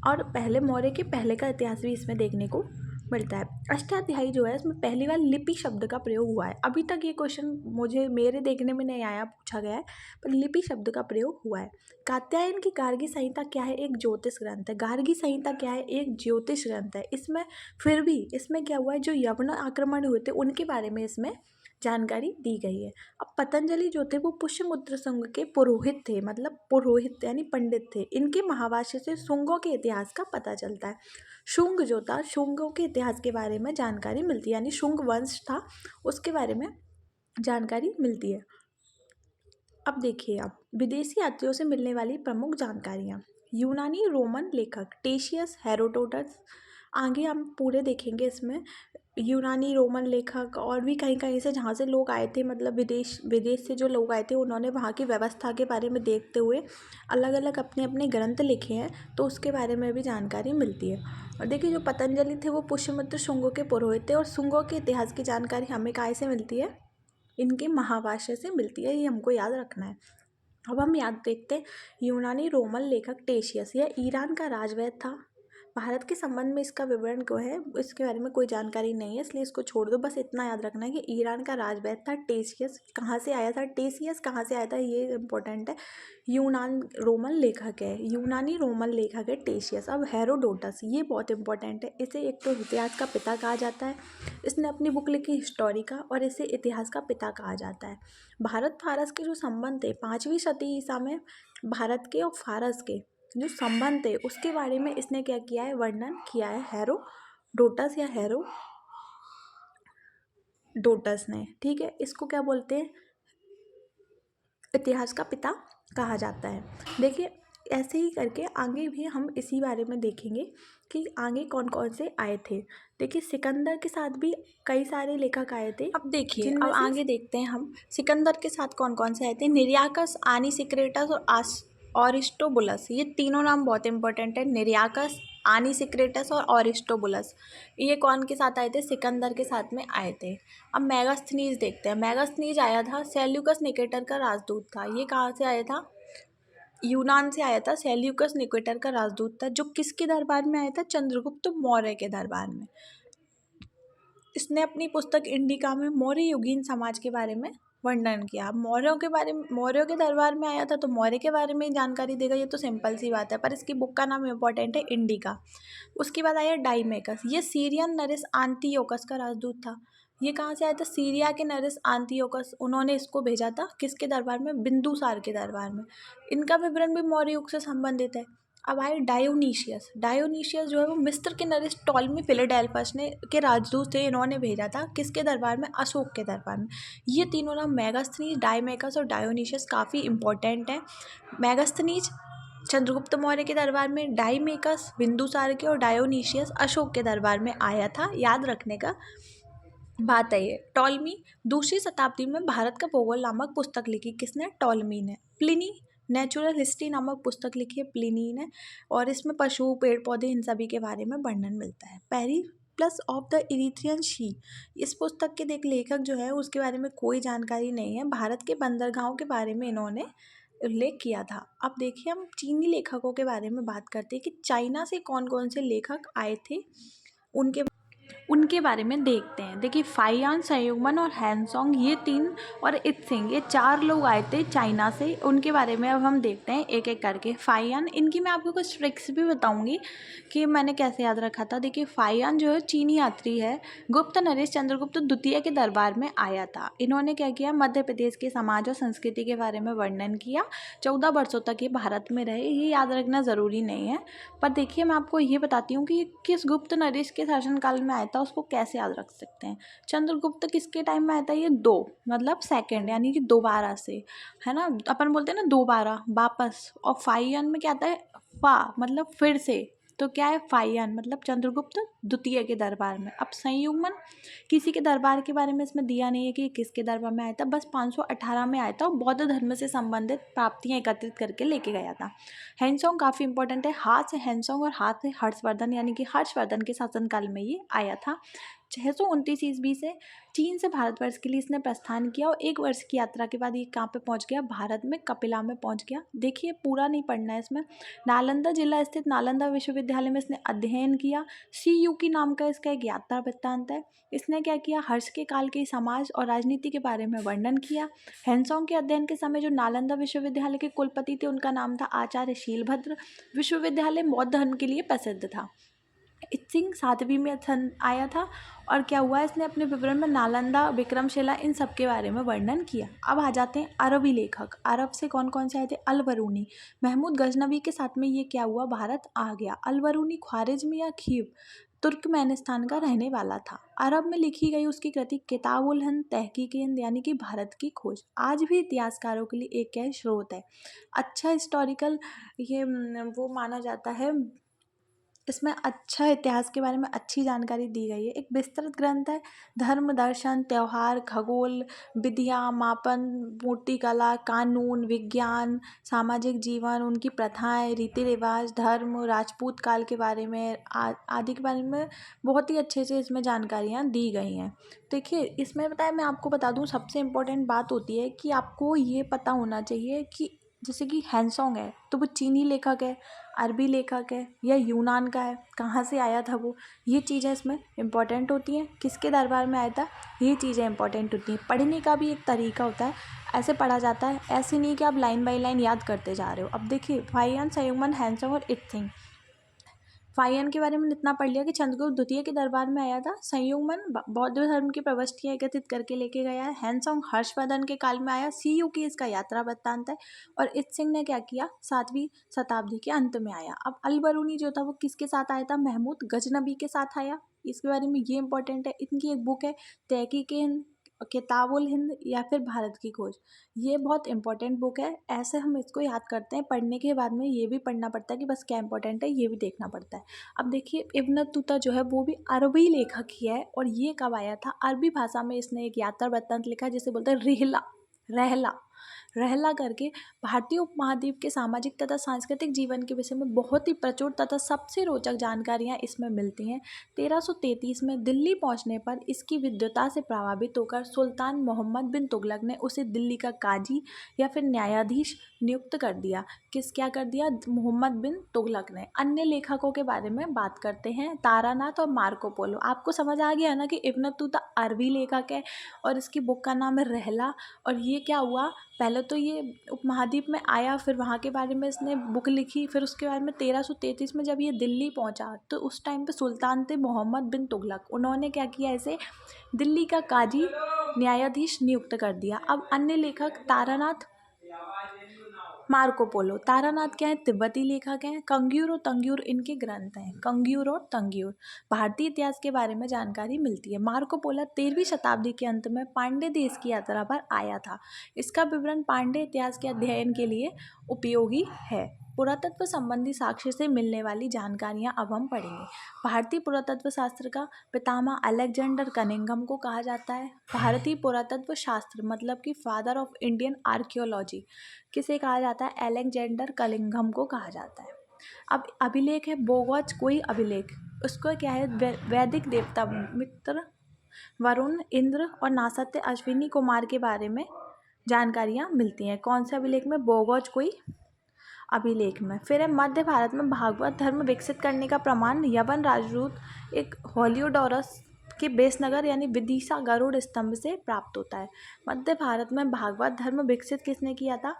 और पहले मौर्य के पहले का इतिहास भी इसमें देखने को मिलता है। अष्टाध्यायी जो है इसमें पहली बार लिपि शब्द का प्रयोग हुआ है। अभी तक ये क्वेश्चन मेरे देखने में नहीं आया, पूछा गया है, पर लिपि शब्द का प्रयोग हुआ है। कात्यायन की गार्गी संहिता क्या है? एक ज्योतिष ग्रंथ है। गार्गी संहिता क्या है? एक ज्योतिष ग्रंथ है। इसमें फिर भी इसमें क्या हुआ है, जो यवन आक्रमण हुए थे उनके बारे में इसमें जानकारी दी गई है। अब पतंजलि जो थे वो पुष्यमित्र संघ के पुरोहित थे, मतलब पुरोहित यानी पंडित थे। इनके महाभाष्य से शुंगों के इतिहास का पता चलता है। शुंग जो था, शुंगों के इतिहास के बारे में जानकारी मिलती है, यानी शुंग वंश था उसके बारे में जानकारी मिलती है। अब देखिए, आप विदेशी यात्रियों से मिलने वाली प्रमुख जानकारियाँ। यूनानी रोमन लेखक टेशियस, हेरोडोटस। आगे हम पूरे देखेंगे इसमें। यूनानी रोमन लेखक और भी कहीं कहीं से जहाँ से लोग आए थे, मतलब विदेश से जो लोग आए थे, उन्होंने वहाँ की व्यवस्था के बारे में देखते हुए अलग अलग अपने अपने ग्रंथ लिखे हैं, तो उसके बारे में भी जानकारी मिलती है। और देखिए, जो पतंजलि थे वो पुष्यमित्र शुंगों के पुरोहित थे, और शुंगों के इतिहास की जानकारी हमें कहाँ से मिलती है? इनके महाभाष्य से मिलती है, ये हमको याद रखना है। अब हम याद देखते हैं। यूनानी रोमन लेखक टेशियस, यह ईरान का राजवैद्य था। भारत के संबंध में इसका विवरण क्यों है, इसके बारे में कोई जानकारी नहीं है, इसलिए इसको छोड़ दो। बस इतना याद रखना है कि ईरान का राजवैद्य था। टेशियस कहाँ से आया था? टेशियस कहाँ से आया था, ये इंपॉर्टेंट है। यूनानी रोमन लेखक है टेशियस। अब हेरोडोटस, ये बहुत इंपॉर्टेंट है। इसे एक तो इतिहास का पिता कहा जाता है, इसने अपनी बुक लिखी हिस्टोरी का, और इसे इतिहास का पिता कहा जाता है। भारत फारस के जो संबंध थे 5वीं शती ईसा में, भारत के और फारस के जो संबंध थे उसके बारे में इसने क्या किया है? वर्णन किया है हेरोडोटस या हेरोडोटस ने। ठीक है, इसको क्या बोलते हैं? इतिहास का पिता कहा जाता है। देखिए, ऐसे ही करके आगे भी हम इसी बारे में देखेंगे कि आगे कौन कौन से आए थे। देखिए, सिकंदर के साथ भी कई सारे लेखक आए थे। अब देखिए, अब आगे देखते हैं हम सिकंदर के साथ कौन कौन से आए थे। निरियाकस, आनीसिक्रेटस और अरिस्टोबुलस, ये तीनों नाम बहुत इंपॉर्टेंट है। निरियाकस, आनीसिक्रेटस और अरिस्टोबुलस, ये कौन के साथ आए थे? सिकंदर के साथ में आए थे। अब मेगास्थनीज देखते हैं। मेगास्थनीज आया था, सेल्यूकस निकेटर का राजदूत था। ये कहाँ से आया था? यूनान से आया था। सेल्यूकस निकेटर का राजदूत था, जो किसके दरबार में आया था? चंद्रगुप्त मौर्य के दरबार में। इसने अपनी पुस्तक इंडिका में मौर्य युगीन समाज के बारे में वर्णन किया। मौर्यों के दरबार में आया था तो मौर्य के बारे में जानकारी देगा, ये तो सिंपल सी बात है, पर इसकी बुक का नाम इम्पोर्टेंट है, इंडिका। उसके बाद आया डाइमेकस, ये सीरियन नरिस आंतियोकस का राजदूत था। ये कहाँ से आया था? सीरिया के नरिस आंतियोकस, उन्होंने इसको भेजा था किसके दरबार में? बिंदुसार के दरबार में। इनका विवरण भी मौर्य युग से संबंधित है। अब आए डायोनीशियस। डायोनीशियस जो है वो मिस्र के नरेश टॉलमी फिलाडेल्फस ने के राजदूत थे, इन्होंने भेजा था किसके दरबार में? अशोक के दरबार में। ये तीनों नाम मेगास्थनीज, डाइमेकस और डायोनीशियस काफ़ी इंपॉर्टेंट हैं। मेगास्थनीज चंद्रगुप्त मौर्य के दरबार में डाइमेकस बिंदुसार के और डायोनीशियस अशोक के दरबार में आया था। याद रखने का बात है ये। टॉलमी 2वीं शताब्दी में भारत का भूगोल नामक पुस्तक लिखी। किसने? टॉलमी ने। प्लिनी नेचुरल हिस्ट्री नामक पुस्तक लिखी है प्लिनी ने, और इसमें पशु पेड़ पौधे इन सभी के बारे में वर्णन मिलता है। पेरिप्लस ऑफ द इरिथ्रियन सी, इस पुस्तक के देख लेखक जो है उसके बारे में कोई जानकारी नहीं है। भारत के बंदरगाहों के बारे में इन्होंने उल्लेख किया था। अब देखिए हम चीनी लेखकों के बारे में बात करते हैं कि चाइना से कौन कौन से लेखक आए थे, उनके बारे में देखते हैं। देखिए फाइयान, संयुगमन और हैंसोंग, ये 3 और इत्सिंग, ये 4 लोग आए थे चाइना से। उनके बारे में अब हम देखते हैं एक एक करके। फाइयान, इनकी मैं आपको कुछ ट्रिक्स भी बताऊंगी कि मैंने कैसे याद रखा था। देखिए फाइयान जो है चीनी यात्री है। गुप्त नरेश चंद्रगुप्त द्वितीय के दरबार में आया था। इन्होंने क्या किया? मध्य प्रदेश के समाज और संस्कृति के बारे में वर्णन किया। 14 वर्षों तक ये भारत में रहे। ये याद रखना ज़रूरी नहीं है, पर देखिए मैं आपको ये बताती हूँ कि ये किस गुप्त नरेश के शासनकाल में आया था, उसको कैसे याद रख सकते हैं। चंद्रगुप्त किसके टाइम में आया था? ये 2 मतलब सेकंड, यानी कि दोबारा से, है ना, अपन बोलते हैं ना दोबारा, वापस। और फाइयन में क्या आता है? फा मतलब फिर से, तो क्या है? फाइयन मतलब चंद्रगुप्त द्वितीय के दरबार में। अब संयुग्मन, किसी के दरबार के बारे में इसमें दिया नहीं है कि किसके दरबार में आया था, बस 518 में आया था और बौद्ध धर्म से संबंधित प्राप्तियां एकत्रित करके लेके गया था। हैंसोंग काफ़ी इंपॉर्टेंट है। हाथ से हैंसोंग और हाथ से हर्षवर्धन, यानी कि हर्षवर्धन के शासनकाल में ये आया था। 629 ईस्वी से चीन से भारतवर्ष के लिए इसने प्रस्थान किया और 1 वर्ष की यात्रा के बाद ये कहाँ पे पहुँच गया? भारत में कपिला में पहुँच गया। देखिए पूरा नहीं पढ़ना है इसमें। नालंदा जिला स्थित नालंदा विश्वविद्यालय में इसने अध्ययन किया। सी की नाम का इसका एक यात्रा वृत्तांत है। इसने क्या किया? हर्ष के काल के समाज और राजनीति के बारे में वर्णन किया। हैंसोंग के अध्ययन के समय जो नालंदा विश्वविद्यालय के कुलपति थे उनका नाम था आचार्य शीलभद्र। विश्वविद्यालय बौद्ध धर्म के लिए प्रसिद्ध था। इत्सिंग 7वीं में आया था, और क्या हुआ? इसने अपने विवरण में नालंदा, विक्रमशिला, इन सब के बारे में वर्णन किया। अब आ जाते हैं अरबी लेखक। अरब से कौन कौन से आए थे? अल-बरूनी। महमूद गजनवी के साथ में ये क्या हुआ? भारत आ गया। अल-बरूनी ख्वारिज्म या खीव तुर्कमेनिस्तान का रहने वाला था। अरब में लिखी गई उसकी कृति किताबुल हिंद तहकीक हिंद, यानी कि भारत की खोज, आज भी इतिहासकारों के लिए एक क्या स्रोत है, अच्छा हिस्टोरिकल, ये वो माना जाता है। इसमें अच्छा इतिहास के बारे में अच्छी जानकारी दी गई है। एक विस्तृत ग्रंथ है। धर्म, दर्शन, त्यौहार, खगोल, विधियाँ, मापन, मूर्तिकला, कानून, विज्ञान, सामाजिक जीवन, उनकी प्रथाएं, रीति रिवाज, धर्म, राजपूत काल के बारे में आदि के बारे में बहुत ही अच्छे से इसमें जानकारियाँ दी गई हैं। देखिए इसमें बताया, मैं आपको बता दूँ, सबसे इम्पोर्टेंट बात होती है कि आपको ये पता होना चाहिए कि जैसे कि हैंसोंग है तो वो चीनी लेखक है, अरबी लेखक है, या यूनान का है, कहाँ से आया था वो, ये चीज़ें इसमें इंपॉर्टेंट होती हैं। किसके दरबार में आया था, ये चीज़ें इंपॉर्टेंट होती हैं। पढ़ने का भी एक तरीका होता है, ऐसे पढ़ा जाता है, ऐसे नहीं कि आप लाइन बाय लाइन याद करते जा रहे हो। अब देखिए फाइयन, संयुग्मन, हैंसोंग और इत्सिंग। फाइयन के बारे में इतना पढ़ लिया कि चंद्रगुप्त द्वितीय के दरबार में आया था। संयुग्मन बौद्ध धर्म की प्रविष्टियाँ एकत्रित करके लेके गया है। हैंसोंग हर्षवर्धन के काल में आया। की इसका यात्रा वृत्तांत है। और इत्सिंग ने क्या किया? 7वीं शताब्दी के अंत में आया। अब अल-बरूनी जो था वो किसके साथ आया था? महमूद गजनबी के साथ आया। इसके बारे में ये इंपॉर्टेंट है। इनकी एक बुक है तहकीक हिंद, किताबुल हिंद, या फिर भारत की खोज। ये बहुत इंपॉर्टेंट बुक है। ऐसे हम इसको याद करते हैं। पढ़ने के बाद में ये भी पढ़ना पड़ता है कि बस क्या इंपॉर्टेंट है, ये भी देखना पड़ता है। अब देखिए इब्न बतूता जो है वो भी अरबी लेखक ही है, और ये कब आया था? अरबी भाषा में इसने एक यात्रा वृत्तांत लिखा जिसे बोलते हैं रिहला, रहला, रहला करके। भारतीय उपमहाद्वीप के सामाजिक तथा सांस्कृतिक जीवन के विषय में बहुत ही प्रचुर तथा सबसे रोचक जानकारियाँ इसमें मिलती हैं। 1333 में दिल्ली पहुंचने पर इसकी विद्वता से प्रभावित होकर सुल्तान मोहम्मद बिन तुगलक ने उसे दिल्ली का काजी या फिर न्यायाधीश नियुक्त कर दिया। क्या कर दिया? मोहम्मद बिन तुगलक ने। अन्य लेखकों के बारे में बात करते हैं। तारानाथ और मार्को पोलो। आपको समझ आ गया ना कि इब्न बतूता अरबी लेखक है और इसकी बुक का नाम है रहला। और ये क्या हुआ? पहले तो ये उपमहाद्वीप में आया, फिर वहाँ के बारे में इसने बुक लिखी, फिर उसके बाद में 1333 में जब ये दिल्ली पहुँचा तो उस टाइम पे सुल्तान थे मोहम्मद बिन तुगलक। उन्होंने क्या किया? इसे दिल्ली का काजी न्यायाधीश नियुक्त कर दिया। अब अन्य लेखक तारानाथ, मार्को पोलो। तारानाथ क्या है? तिब्बती लेखक हैं। कंग्यूर और तंग्यूर इनके ग्रंथ हैं। कंग्यूर और तंग्यूर भारतीय इतिहास के बारे में जानकारी मिलती है। मार्को पोलो 13वीं शताब्दी के अंत में पांड्य देश की यात्रा पर आया था। इसका विवरण पांड्य इतिहास के अध्ययन के लिए उपयोगी है। पुरातत्व संबंधी साक्ष्य से मिलने वाली जानकारियां अब हम पढ़ेंगे। भारतीय पुरातत्व शास्त्र का पितामह अलेक्जेंडर कनिंघम को कहा जाता है। भारतीय पुरातत्व शास्त्र मतलब कि फादर ऑफ इंडियन आर्कियोलॉजी किसे कहा जाता है? अलेक्जेंडर कनिंघम को कहा जाता है। अब अभिलेख है बोगोज कोई अभिलेख, उसको क्या है? वैदिक देवता मित्र, वरुण, इंद्र और नासत्य अश्विनी कुमार के बारे में जानकारियाँ मिलती हैं। कौन से अभिलेख में? बोगोज कोई अभिलेख में। फिर है मध्य भारत में भागवत धर्म विकसित करने का प्रमाण यवन राजदूत एक होलियोडोरस के बेसनगर यानी विदिशा गरुड़ स्तंभ से प्राप्त होता है। मध्य भारत में भागवत धर्म विकसित किसने किया था?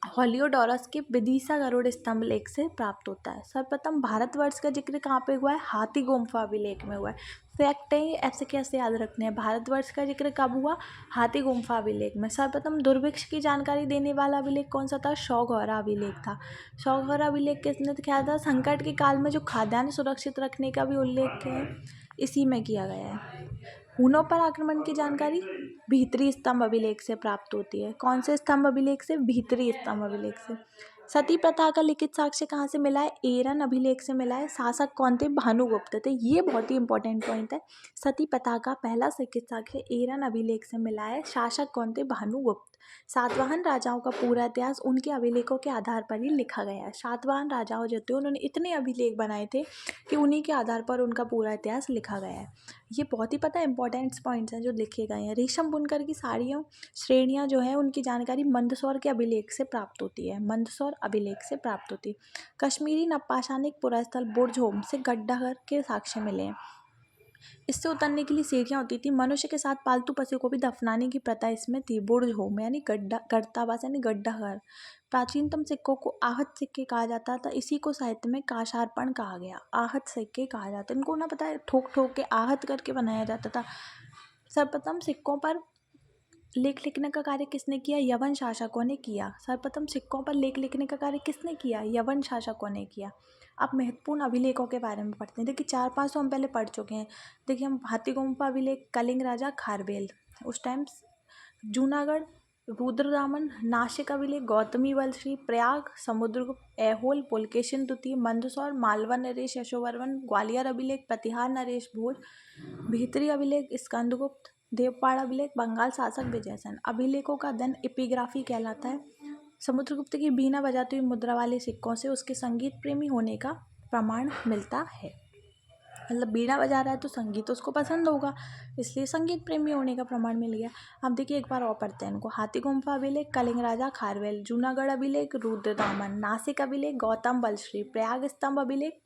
होलियोडोरस के विदिशा गरुड़ स्तंभ लेख से प्राप्त होता है। सर्वप्रथम भारतवर्ष का जिक्र कहाँ पे हुआ है? हाथी गुम्फा अभिलेख में हुआ है। फैक्ट है ये, ऐसे कैसे याद रखने हैं? भारतवर्ष का जिक्र कब हुआ? हाथी गुम्फा अभिलेख में। सर्वप्रथम दुर्भिक्ष की जानकारी देने वाला अभिलेख कौन सा था? शौघौरा अभिलेख था। शौघौरा अभिलेख किसने किया था? संकट के काल में जो खाद्यान्न सुरक्षित रखने का भी उल्लेख है, इसी में किया गया है। हुनों पर आक्रमण की जानकारी भीतरी स्तंभ अभिलेख से प्राप्त होती है। कौन से स्तंभ अभिलेख से? भीतरी स्तंभ अभिलेख से। सती प्रथा का लिखित साक्ष्य कहाँ से मिला है? एरन अभिलेख से मिला है। शासक कौन थे? भानुगुप्त थे। ये बहुत ही इंपॉर्टेंट पॉइंट है। सती प्रथा का पहला लिखित साक्ष्य एरन अभिलेख से मिला है। शासक कौन थे? भानुगुप्त। सातवाहन राजाओं का पूरा इतिहास उनके अभिलेखों के आधार पर ही लिखा गया है। सातवाहन राजाओं जो थे उन्होंने इतने अभिलेख बनाए थे कि उन्हीं के आधार पर उनका पूरा इतिहास लिखा गया है। ये बहुत ही पता है इंपॉर्टेंट पॉइंट्स हैं जो लिखे गए हैं। रेशम बुनकर की साड़ियों श्रेणियाँ जो है उनकी जानकारी मंदसौर के अभिलेख से प्राप्त होती है। मंदसौर अभिलेख से प्राप्त होती है। कश्मीरी नवपाषाणिक पुरास्थल बुर्जहोम से गड्ढाघर के साक्ष्य मिले हैं। इससे उतरने के लिए सीढ़ियाँ होती थी। मनुष्य के साथ पालतू पशु को भी दफनाने की प्रथा इसमें थी। बुर्जहोम यानी गर्तावास यानी गड्ढाघर। प्राचीनतम सिक्कों को आहत सिक्के कहा जाता था। इसी को साहित्य में काशार्पण कहा गया। आहत सिक्के कहा जाता है। इनको ना पता है, ठोक ठोक के आहत करके बनाया जाता था। सर्वप्रथम सिक्कों पर लेख लिखने का कार्य किसने किया? यवन शासकों ने किया। सर्वप्रथम सिक्कों पर लेख लिखने का कार्य किसने किया? यवन शासकों ने किया। अब महत्वपूर्ण अभिलेखों के बारे में पढ़ते हैं। देखिए 400-500 हम पहले पढ़ चुके हैं। देखिए हम हाथी गुम्फा अभिलेख, कलिंग राजा खारवेल, उस टाइम जूनागढ़, रुद्रदामन, नासिक अभिलेख, गौतमी वलश्री, प्रयाग, समुद्रगुप्त, ऐहोल, पुलकेशिन द्वितीय, मंदसौर, मालवा नरेश यशोवर्मन, ग्वालियर अभिलेख, प्रतिहार नरेश भोज, भीतरी अभिलेख स्कंदगुप्त, देवपाड़ अभिलेख, बंगाल शासक विजयसेन। अभिलेखों का अध्ययन एपिग्राफी कहलाता है। समुद्रगुप्त की बीना बजाती हुई मुद्रा वाले सिक्कों से उसके संगीत प्रेमी होने का प्रमाण मिलता है। मतलब बीड़ा बजा रहा है तो संगीत उसको पसंद होगा, इसलिए संगीत प्रेमी होने का प्रमाण मिल गया। अब देखिए एक बार और पढ़ते हैं इनको। हाथी गुम्फा अभिलेख, कलिंग राजा खारवेल, जूनागढ़ अभिलेख, रुद्रदामन, नासिक अभिलेख, गौतम बलश्री, प्रयाग स्तंभ अभिलेख,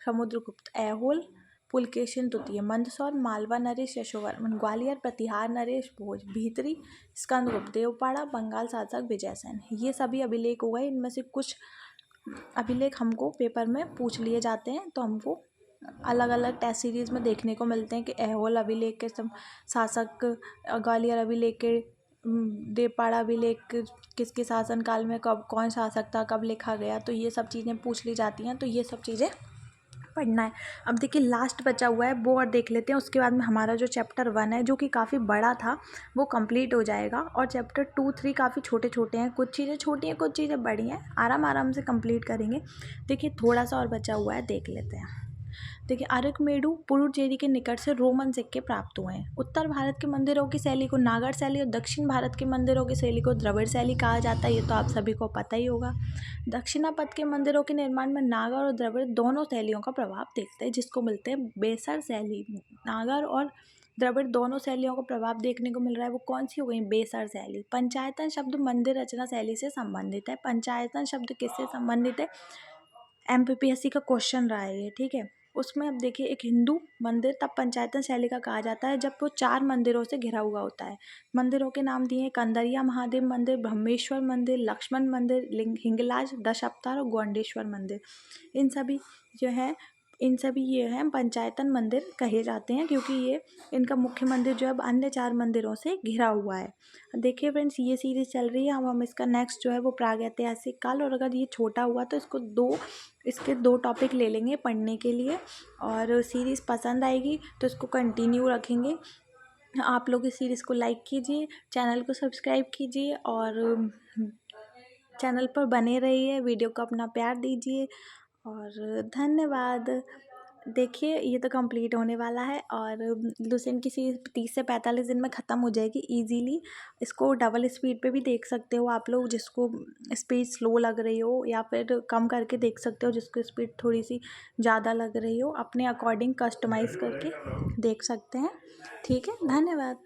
समुद्रगुप्त, ऐहोल, पुलकेशिन द्वितीय, मंदसौर, मालवा नरेश यशोवर्मन, ग्वालियर, प्रतिहार नरेश भोज, भीतरी स्कंदगुप्त, देवपाड़ा, बंगाल शासक विजयसेन। ये सभी अभिलेख हो गए। इनमें से कुछ अभिलेख हमको पेपर में पूछ लिए जाते हैं तो हमको अलग अलग टेस्ट सीरीज में देखने को मिलते हैं कि ऐहोल अभिलेख के शासक, ग्वालियर अभिलेख के, देवपाड़ा अभिलेख किसके शासनकाल में कब कौन शासक था, कब लिखा गया, तो ये सब चीज़ें पूछ ली जाती हैं। तो ये सब चीज़ें पढ़ना है। अब देखिए लास्ट बचा हुआ है वो और देख लेते हैं। उसके बाद में हमारा जो चैप्टर 1 है जो कि काफ़ी बड़ा था वो कंप्लीट हो जाएगा, और चैप्टर 2, 3 काफ़ी छोटे छोटे हैं। कुछ चीज़ें छोटी हैं, कुछ चीज़ें बड़ी हैं। आराम आराम से कंप्लीट करेंगे। देखिए थोड़ा सा और बचा हुआ है, देख लेते हैं। देखिए अरकमेडु पुडुचेरी के निकट से रोमन सिक्के प्राप्त हुए हैं। उत्तर भारत के मंदिरों की शैली को नागर शैली और दक्षिण भारत के मंदिरों की शैली को द्रविड़ शैली कहा जाता है। ये तो आप सभी को पता ही होगा। दक्षिणापथ के मंदिरों के निर्माण में नागर और द्रविड़ दोनों शैलियों का प्रभाव देखते हैं, जिसको मिलते हैं बेसर शैली। नागर और द्रविड़ दोनों शैलियों का प्रभाव देखने को मिल रहा है। वो कौन सी हो गई? बेसर शैली। पंचायतन शब्द मंदिर रचना शैली से संबंधित है। पंचायतन शब्द किससे संबंधित है? MPPSC का क्वेश्चन रहा है ये, ठीक है। उसमें अब देखिए एक हिंदू मंदिर तब पंचायतन शैली का कहा जाता है जब वो 4 मंदिरों से घिरा हुआ होता है। मंदिरों के नाम दिए हैं कंदरिया महादेव मंदिर, ब्रह्मेश्वर मंदिर, लक्ष्मण मंदिर, हिंगलाज, दश अवतार और गोंडेश्वर मंदिर। इन सभी जो है ये हैं पंचायतन मंदिर कहे जाते हैं, क्योंकि ये इनका मुख्य मंदिर जो है अब अन्य 4 मंदिरों से घिरा हुआ है। देखिए फ्रेंड्स ये सीरीज़ चल रही है। अब हम इसका नेक्स्ट जो है वो प्रागैतिहासिक काल, और अगर ये छोटा हुआ तो इसके 2 टॉपिक ले लेंगे पढ़ने के लिए, और सीरीज़ पसंद आएगी तो इसको कंटिन्यू रखेंगे। आप लोग इस सीरीज़ को लाइक कीजिए, चैनल को सब्सक्राइब कीजिए, और चैनल पर बने रहिए, वीडियो को अपना प्यार दीजिए और धन्यवाद। देखिए ये तो कंप्लीट होने वाला है और लुसेंट किसी 30 से 45 दिन में ख़त्म हो जाएगी इजीली। इसको डबल स्पीड पे भी देख सकते हो आप लोग, जिसको स्पीड स्लो लग रही हो, या फिर कम करके देख सकते हो जिसको स्पीड थोड़ी सी ज़्यादा लग रही हो। अपने अकॉर्डिंग कस्टमाइज़ करके देख सकते हैं। ठीक है, धन्यवाद।